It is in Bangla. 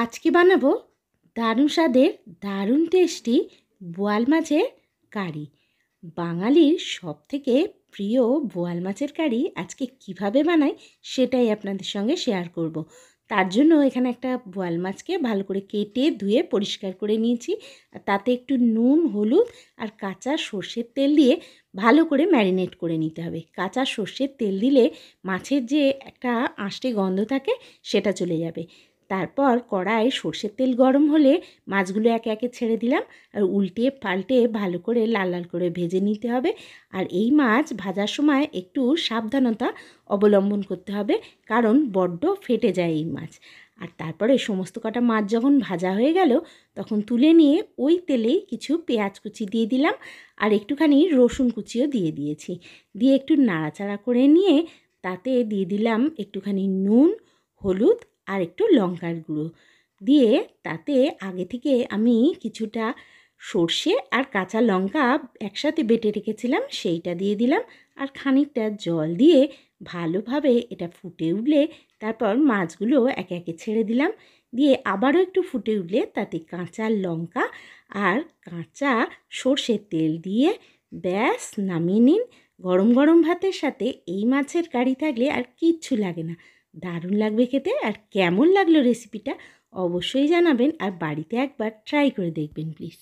আজকে বানাবো দারুণ স্বাদের দারুণ টেস্টি বোয়াল মাছের কারি। বাঙালির সবথেকে প্রিয় বোয়াল মাছের কারি আজকে কিভাবে বানাই সেটাই আপনাদের সঙ্গে শেয়ার করব। তার জন্য এখানে একটা বোয়াল মাছকে ভালো করে কেটে ধুয়ে পরিষ্কার করে নিয়েছি। আর তাতে একটু নুন, হলুদ আর কাঁচা সর্ষের তেল দিয়ে ভালো করে ম্যারিনেট করে নিতে হবে। কাঁচা সর্ষের তেল দিলে মাছের যে একটা আঁশটে গন্ধ থাকে সেটা চলে যাবে। তারপর কড়ায় সর্ষের তেল গরম হলে মাছগুলো একে একে ছেড়ে দিলাম আর উল্টে পাল্টে ভালো করে লাল লাল করে ভেজে নিতে হবে। আর এই মাছ ভাজার সময় একটু সাবধানতা অবলম্বন করতে হবে, কারণ বড্ড ফেটে যায় এই মাছ। আর তারপরে সমস্ত কটা মাছ যখন ভাজা হয়ে গেল তখন তুলে নিয়ে ওই তেলেই কিছু পেঁয়াজ কুচি দিয়ে দিলাম আর একটুখানি রসুন কুচিও দিয়ে দিয়েছি। দিয়ে একটু নাড়াচাড়া করে নিয়ে তাতে দিয়ে দিলাম একটুখানি নুন, হলুদ আর একটু লঙ্কার গুঁড়ো দিয়ে তাতে আগে থেকে আমি কিছুটা সর্ষে আর কাঁচা লঙ্কা একসাথে বেটে রেখেছিলাম সেইটা দিয়ে দিলাম আর খানিকটা জল দিয়ে ভালোভাবে এটা ফুটে উঠলে তারপর মাছগুলো একে একে ছেড়ে দিলাম। দিয়ে আবারও একটু ফুটে উঠলে তাতে কাঁচা লঙ্কা আর কাঁচা সর্ষের তেল দিয়ে ব্যাস নামিয়ে নিন। গরম গরম ভাতের সাথে এই মাছের কারি থাকলে আর কিচ্ছু লাগে না, দারুণ লাগবে খেতে। আর কেমন লাগলো রেসিপিটা অবশ্যই জানাবেন আর বাড়িতে একবার ট্রাই করে দেখবেন প্লিজ।